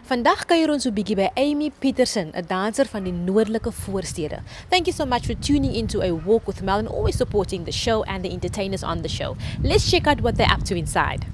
Vandag kuier ons 'n bietjie by Amy Pietersen, 'n danser van die noordelike voorstede. Thank you so much for tuning into A Walk with Mel and always supporting the show and the entertainers on the show. Let's check out what they're up to inside.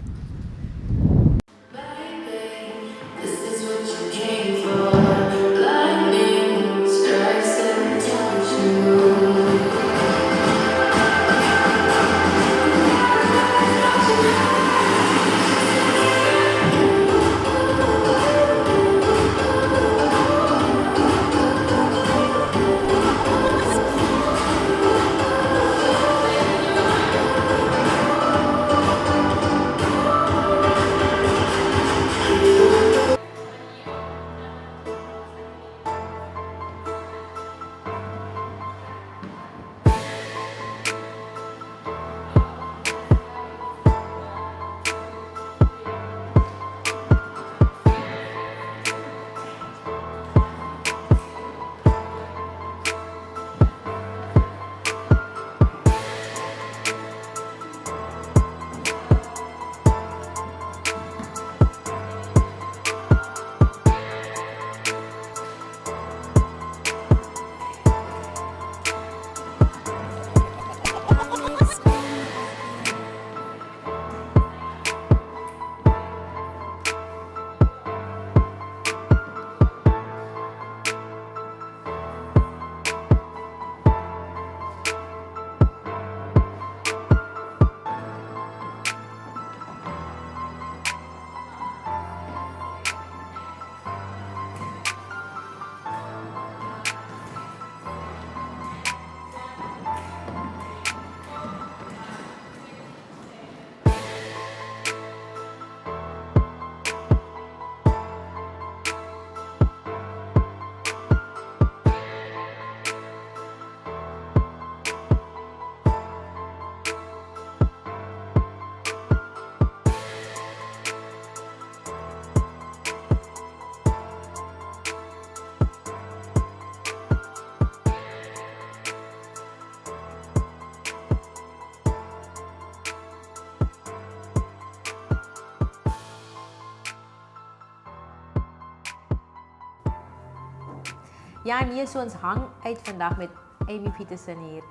Ja, nee, so ons hang uit vandag met Amy Pietersen hier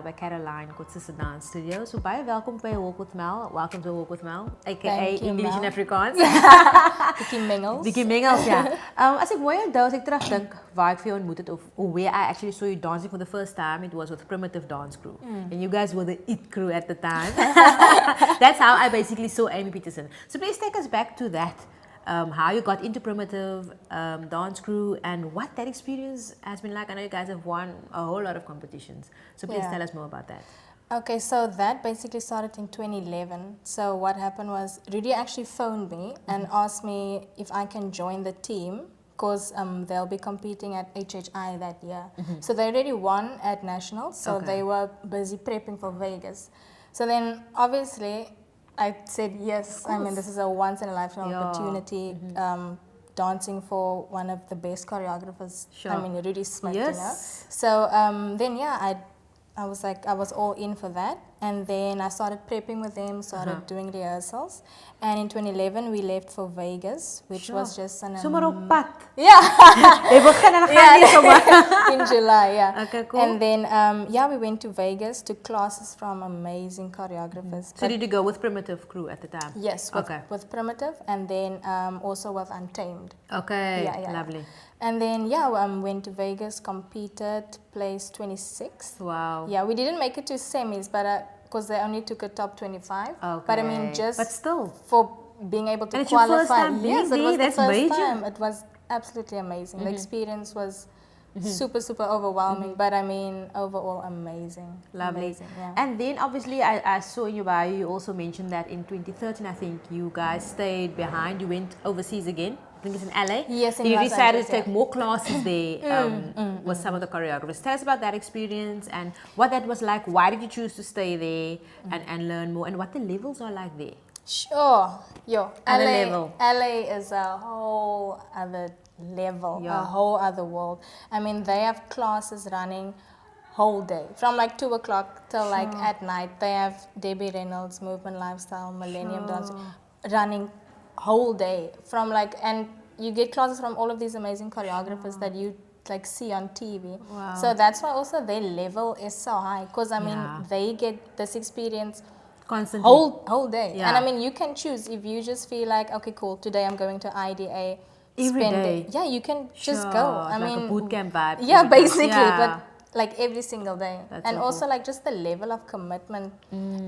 by Caroline Kotse se dans studio. So baie welkom by A Walk with Mel. Welcome to A Walk with Mel, aka English and Afrikaans. Bietjie mengels, ja. As ek mooi onthou, as ek terugdink waar ek vir jou ontmoet het of where I actually saw you dancing for the first time, it was with Primitive Dance Crew. And you guys were the it crew at the time. That's how I basically saw Amy Pietersen. So please take us back to that. How you got into Primitive Dance Crew and what that experience has been like. I know you guys have won a whole lot of competitions. So please tell us more about that. Okay, so that basically started in 2011. So what happened was Rudy actually phoned me and asked me if I can join the team because they'll be competing at HHI that year. So they already won at Nationals, so they were busy prepping for Vegas. So then obviously I said yes. I mean, this is a once-in-a-lifetime opportunity. Dancing for one of the best choreographers. Sure. I mean, Rudy Smith, you know. So then, yeah, I was like, I was all in for that. And then I started prepping with them, started doing rehearsals. And in 2011, we left for Vegas, which was just an... Sommer op pad. Yeah. Jy begin en gaan nie sommer. In July, yeah. Okay, cool. And then, yeah, we went to Vegas, took classes from amazing choreographers. So did you go with Primitive Crew at the time? Yes, with Primitive, and then also with Untamed. Okay, yeah. Lovely. And then, yeah, went to Vegas, competed, placed 26th. Wow. Yeah, we didn't make it to semis, but because they only took a top 25. Okay. But I mean, just but still, for being able to and qualify. It's your first time yes, being it was there. the first That's time. It was absolutely amazing. The experience was super overwhelming, but I mean, overall amazing. Lovely. Amazing, yeah. And then obviously I saw in your bio you also mentioned that in 2013 I think you guys stayed behind. You went overseas again. I think it's in LA. Yes, in you Los decided Angeles, to take more classes there with some of the choreographers. Tell us about that experience and what that was like. Why did you choose to stay there and learn more, and what the levels are like there? Sure. Level. LA is a whole other level, a whole other world. I mean, they have classes running whole day, from like 2 o'clock till like at night. They have Debbie Reynolds, Movement Lifestyle, Millennium Dance running whole day, from like, and you get classes from all of these amazing choreographers that you like see on TV. Wow. So that's why also their level is so high, because I mean Yeah. they get this experience Constantly. whole day. Yeah. And I mean you can choose if you just feel like, okay, cool, today I'm going to IDA. Every spend day. it. Yeah, you can just Sure. go. It's I like mean, a boot camp vibe. yeah, every time. basically, Yeah. but like every single day. That's and so also cool. like just the level of commitment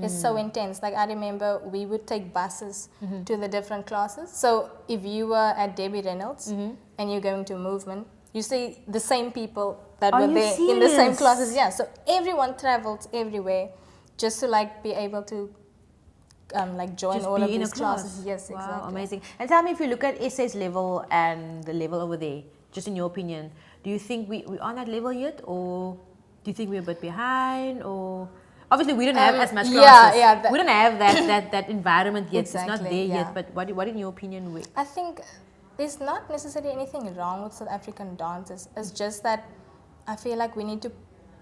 is so intense. Like I remember we would take buses to the different classes. So if you were at Debbie Reynolds and you're going to movement, you see the same people that Are were you there in the same serious? classes. Yeah, so everyone travels everywhere just to like be able to like join Just all be of in a these classes. class. Yes, Wow, exactly. amazing. And tell me, if you look at SA's level and the level over there, just in your opinion, do you think we are on that level yet, or do you think we're a bit behind? Or obviously we don't have as much classes. yeah, we don't have that environment yet. It's not Exactly, there yeah. yet. But what in your opinion? I think there's not necessarily anything wrong with South African dances. It's just that I feel like we need to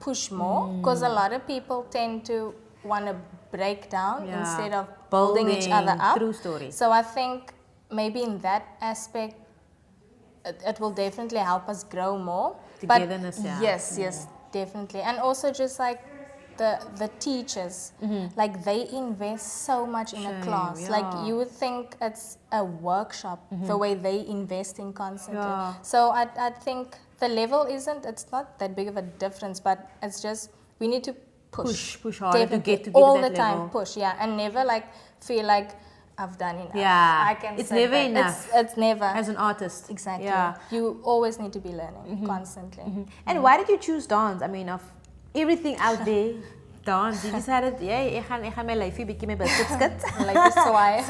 push more, because a lot of people tend to want to break down Yeah. instead of building each other up. True story. So I think maybe in that aspect, it will definitely help us grow more. Togetherness, But yeah. yes, definitely. And also just like the teachers, like they invest so much in a Shame, class. yeah. Like you would think it's a workshop, the way they invest in constantly. Yeah. So I think the level it's not that big of a difference, but it's just we need to Push harder to Definitely. get to all that the time level. push, yeah, and never like feel like I've done enough. Yeah. I can It's sit never back. enough. It's never. As an artist. Exactly. Yeah. You always need to be learning constantly. And why did you choose dance? I mean, of everything out there, dance. You decided, yeah, I gaan my life bietjie my biscuit skit. Like this, so I.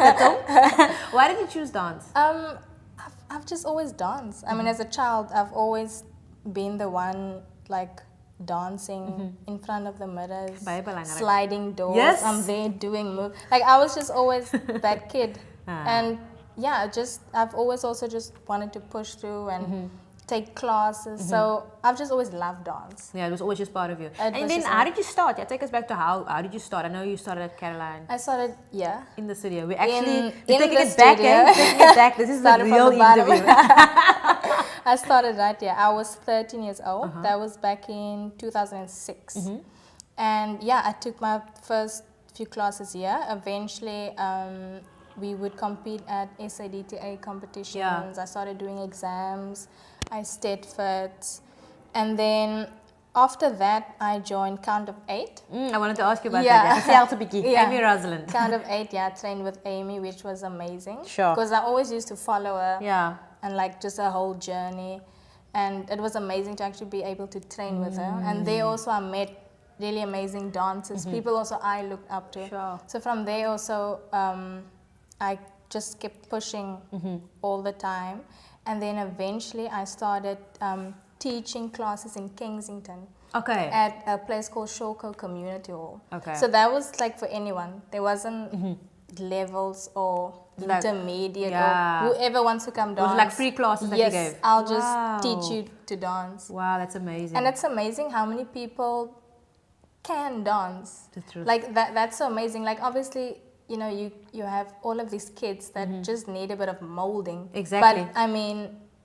Why did you choose dance? I've just always danced. I mean, as a child, I've always been the one like dancing in front of the mirrors, Baie belangrik. sliding doors. Yes. I'm there doing moves. Like I was just always that kid, and yeah, I've always also just wanted to push through and take classes. So I've just always loved dance. Yeah, it was always just part of you. It And was then just how did you start? Yeah, take us back to how did you start? I know you started at Caroline I started, yeah. in the studio. We're actually in taking the it back, studio. eh? Taking it back. This is the Started from real the bottom. interview. I started right, yeah. I was 13 years old. That was back in 2006. And yeah, I took my first few classes here. Eventually, we would compete at SADTA competitions. Yeah. I started doing exams. I stayed fit. And then after that, I joined Count of 8. I wanted to ask you about Yeah. that. Yeah. Vertel 'n bietjie. Yeah. Amy Rosalind. Count of 8, yeah, trained with Amy, which was amazing. Sure. Because I always used to follow her. Yeah. And like just a whole journey, and it was amazing to actually be able to train with her. And there also I met really amazing dancers, people also I looked up to. Sure. So from there also I just kept pushing all the time, and then eventually I started teaching classes in Kensington Okay. at a place called Shawco Community Hall. Okay. So that was like for anyone. There wasn't levels or Like, intermediate yeah. or whoever wants to come It was dance. like free classes that you yes, gave. I'll Wow. just teach you to dance. Wow, that's amazing. And it's amazing how many people can dance. The truth. Like that's so amazing. Like obviously, you know, you have all of these kids that just need a bit of molding. Exactly. But I mean,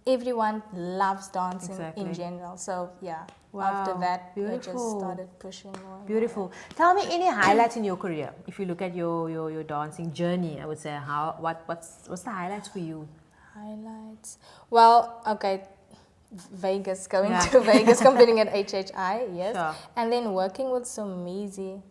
everyone loves dancing Exactly. in general. So yeah. Wow, After that, I just beautiful. started pushing more. and Beautiful. Tell me any highlights in your career. If you look at your dancing journey, I would say what's the highlights for you? more. Highlights. Well, okay. Vegas, going Yeah. to Vegas, competing at HHI, yes. Sure. And then working with Sumizi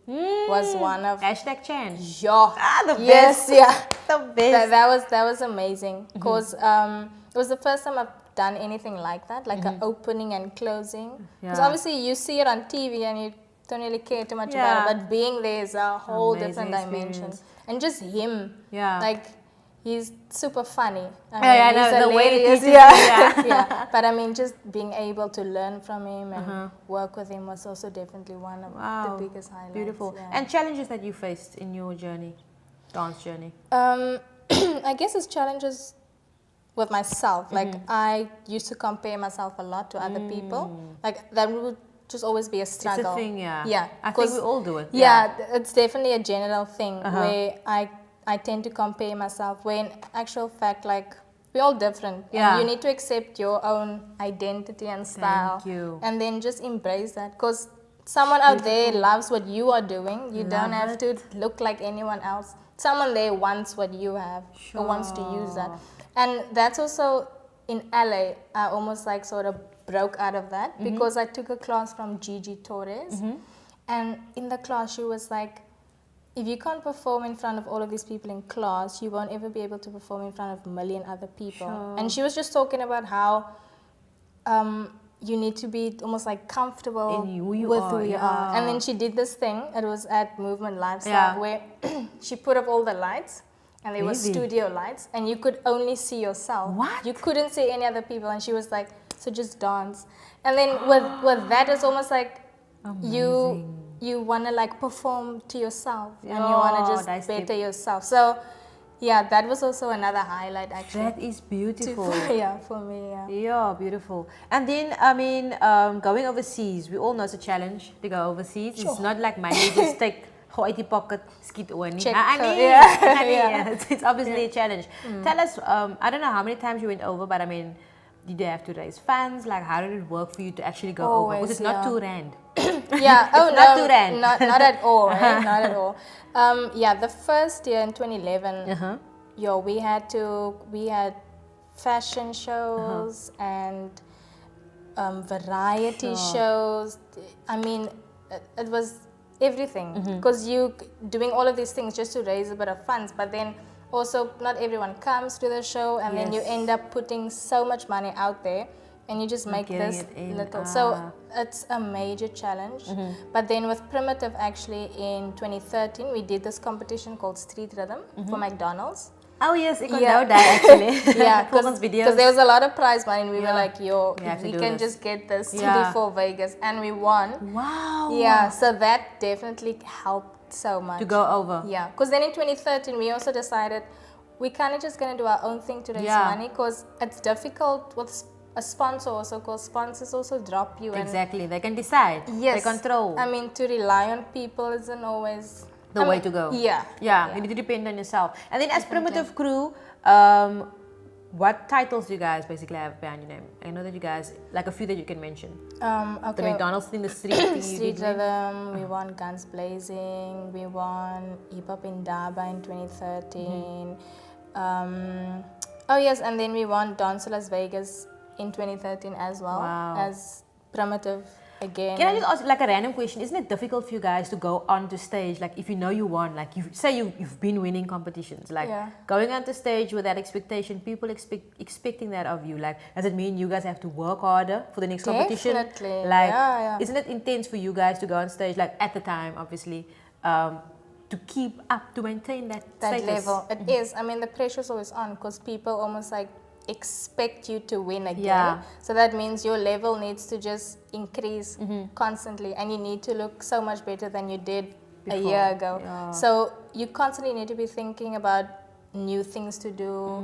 was one of Hashtag change. yeah. The Yes, best. yeah. The best. That was amazing because it was the first time I've done anything like that, like an opening and closing. Because Yeah. obviously you see it on TV and you don't really care too much Yeah. about it, but being there is a whole Amazing different dimension. experience. And just him, Yeah. like he's super funny. I Yeah, mean, yeah, he's the way he hilarious. teaches Yeah. you, yeah. But I mean, just being able to learn from him and work with him was also definitely one of Wow. the biggest highlights. Beautiful. yeah. And challenges that you faced in your journey, dance journey. I guess it's challenges with myself. Like I used to compare myself a lot to other people. Like that would just always be a struggle. It's a thing, yeah. Yeah. I think 'cause- we all do it. Yeah, it's definitely a general thing where I tend to compare myself. Where in actual fact, like we're all different. Yeah. And you need to accept your own identity and style. Thank you. And then just embrace that. Because someone out there loves what you are doing. You don't have to look like anyone else. Someone there wants what you have or wants to use that. And that's also in LA, I almost like sort of broke out of that because I took a class from Gigi Torres. And in the class, she was like, if you can't perform in front of all of these people in class, you won't ever be able to perform in front of a million other people. Sure. And she was just talking about how you need to be almost like comfortable In who you with are, who you yeah. are. And then she did this thing, it was at Movement Lifestyle, where she put up all the lights, and there were studio lights, and you could only see yourself. What? You couldn't see any other people, and she was like, so just dance. And then with that, it's almost like you want to like perform to yourself, and you want to just better yourself. So yeah, that was also another highlight actually. That is beautiful. For me, yeah. Yeah, beautiful. And then, I mean, going overseas, we all know it's a challenge to go overseas. It's not like money, just take out the pocket, skit away. Check, It's obviously a challenge. Tell us, I don't know how many times you went over, but I mean, did you have to raise funds? Like, how did it work for you to actually go over? Because it's not $2 Yeah, not $2. Not at all, right? Not at all. Yeah, the first year in 2011, we had fashion shows and variety shows. I mean, it was everything because you doing all of these things just to raise a bit of funds, but then also not everyone comes to the show, and then you end up putting so much money out there, and you just make this little. So it's a major challenge. But then with Primitive, actually in 2013, we did this competition called Street Rhythm for McDonald's. Oh yes, I can know that actually. Yeah, because there was a lot of prize money, and we were like, we can just get this before Vegas, and we won. Wow. Yeah, so that definitely helped so much to go over. Yeah, because then in 2013 we also decided we kind of just gonna do our own thing to raise money, because it's difficult with a sponsor also, because sponsors also drop you. Exactly, they can decide. Yes, they control. I mean, to rely on people isn't always the way to go. Yeah, you need to depend on yourself. And then as Primitive Crew, what titles do you guys basically have behind your name? I know that you guys, like a few that you can mention. Okay. The McDonald's thing, the street thing. Street Rhythm, we won Guns Blazing, we won Hip Hop in Daba in 2013. Oh yes, and then we won Dance Las Vegas in 2013 as well, as Primitive again. Can I just ask like a random question? Isn't it difficult for you guys to go onto stage, like if you know you won, like you say you've been winning competitions, like going onto stage with that expectation, people expecting that of you, like does it mean you guys have to work harder for the next competition? Definitely. Like isn't it intense for you guys to go on stage, like at the time obviously, to keep up, to maintain that status? Level? It is. I mean, the pressure's always on, because people almost like expect you to win again. So that means your level needs to just increase constantly, and you need to look so much better than you did a year ago. So you constantly need to be thinking about new things to do,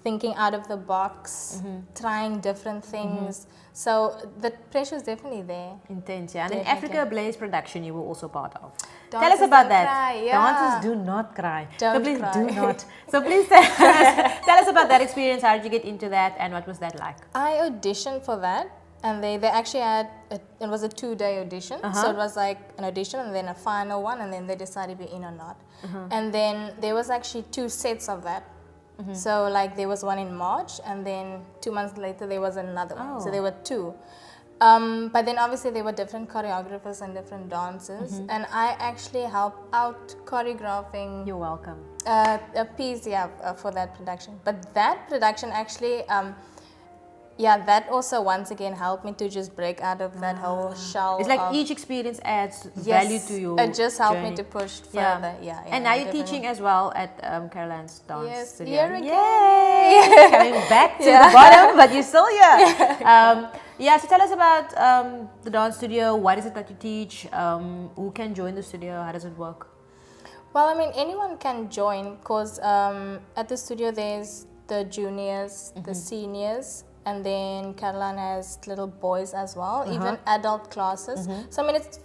thinking out of the box, trying different things. So the pressure is definitely there. Intense, yeah. And in Africa Blaze production, you were also part of. Dancers tell us about that. Cry, Dancers do not cry. Don't so please cry. do not. So please tell us about that experience. How did you get into that, and what was that like? I auditioned for that, and they actually had it was a 2-day audition. So it was like an audition and then a final one, and then they decided if you're in or not. And then there was actually 2 sets of that. So like there was one in March, and then 2 months later there was another one. So there were 2. But then obviously there were different choreographers and different dancers, and I actually helped out choreographing. You're welcome. A piece, for that production. But that production actually, that also once again helped me to just break out of that whole shell. It's like each experience adds value to you. It just helped me to push further. And now you're teaching as well at Caroline's dance studio. Here again. Yay! Coming back to the bottom, but you're still here. So tell us about the dance studio. What is it that you teach? Who can join the studio? How does it work? Well, I mean, anyone can join, because at the studio there's the juniors, the seniors, and then Caroline has little boys as well, even adult classes. So I mean, it's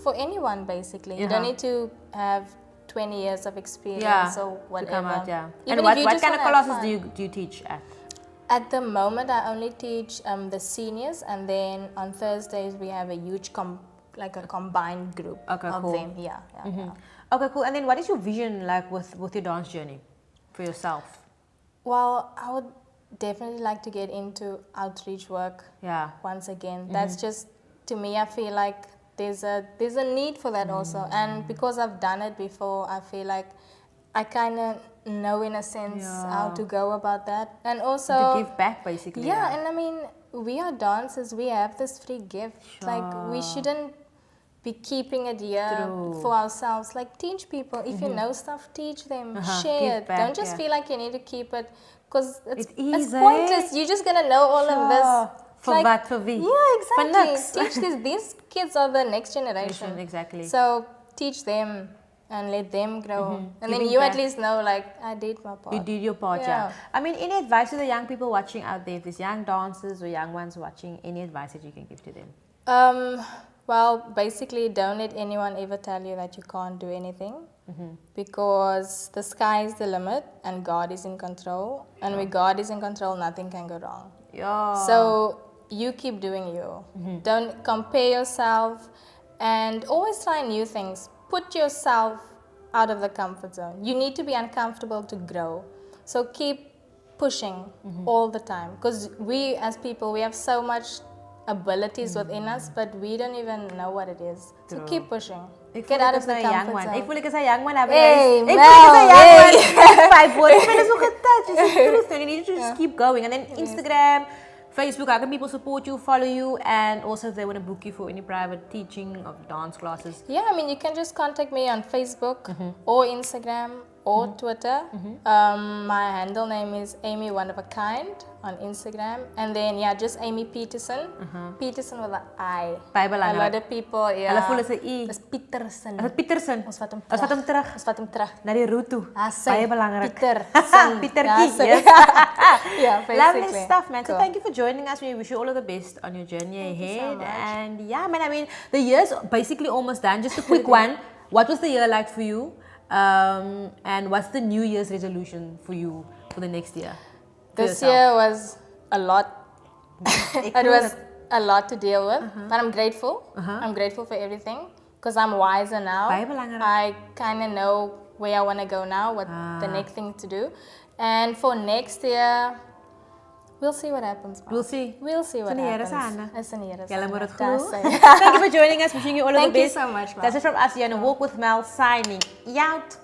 for anyone basically. You don't need to have 20 years of experience or whatever. To come out, yeah. Even And what if you kind just of wanna have classes fun. do you teach at? At the moment, I only teach the seniors, and then on Thursdays we have a huge combined group of Cool. them. Yeah. Okay, cool. And then what is your vision like with your dance journey for yourself? Well, I would definitely like to get into outreach work. Yeah. Once again, that's just, to me, I feel like there's a need for that also, and because I've done it before, I feel like I kind of know in a sense how to go about that, and also To give back, basically. Yeah, and I mean, we are dancers. We have this free gift. Like, we shouldn't be keeping it here for ourselves. Like, teach people. If you know stuff, teach them. Share Give it. back, Don't just feel like you need to keep it, because it's is, pointless. You're just gonna know all of this. For Like, what? For wie? Yeah, For exactly. niks. Teach these kids are the next generation. Exactly. So teach them and let them grow, and then Giving you back. at least know, like, I did my part. You did your part, yeah. I mean, any advice to the young people watching out there, if there's young dancers or young ones watching, any advice that you can give to them? Well, basically, don't let anyone ever tell you that you can't do anything, because the sky is the limit and God is in control. And when God is in control, nothing can go wrong. Yeah. So you keep doing you. Don't compare yourself, and always try new things. Put yourself out of the comfort zone. You need to be uncomfortable to grow. So keep pushing all the time, because we as people, we have so much abilities within us, but we don't even know what it is. So keep pushing. Get out of the comfort zone. Ik voel ek is 'n young one. Hey, ek voel ek is 'n young Mel, one. 5 words. Ik ben zo getouched. It's the truth. You need to just keep going. And then Instagram, Facebook, how can people support you, follow you, and also if they want to book you for any private teaching of dance classes? Yeah, I mean, you can just contact me on Facebook or Instagram or Twitter. My handle name is Amy One of a Kind on Instagram, and then just Amy Pietersen. Pietersen with an I. Baie A belangrik. lot of people, Hulle voel is 'n I. Dis Pietersen. Is dit Pietersen? Ons vat hom Ons vat hom terug. Ons vat hom terug. Na die root toe. Baie belangrik. Pietersen. Pietertjie, Ja, yes. Yeah, basically. Lovely stuff, man. So Cool. thank you for joining us. We wish you all of the best on your journey Thank you so ahead. much. And yeah, man, I mean, the year's basically almost done. Just a quick one. What was the year like for you? And what's the New Year's resolution for you for the next year? For This yourself? year was a lot. It It was a lot to deal with, but I'm grateful. I'm grateful for everything, because I'm wiser now. Baie belangrik. I kind of know where I want to go now, what the next thing to do. And for next year, we'll see what happens. We'll see. We'll see what in die Here happens. se hande. It's in die Here se Julle moet hande. dit Daar glo. sê. Thank you for joining us. Wishing you all of the Thank you best. so much, Mel. That's it from us here on A Walk with Mel, signing out.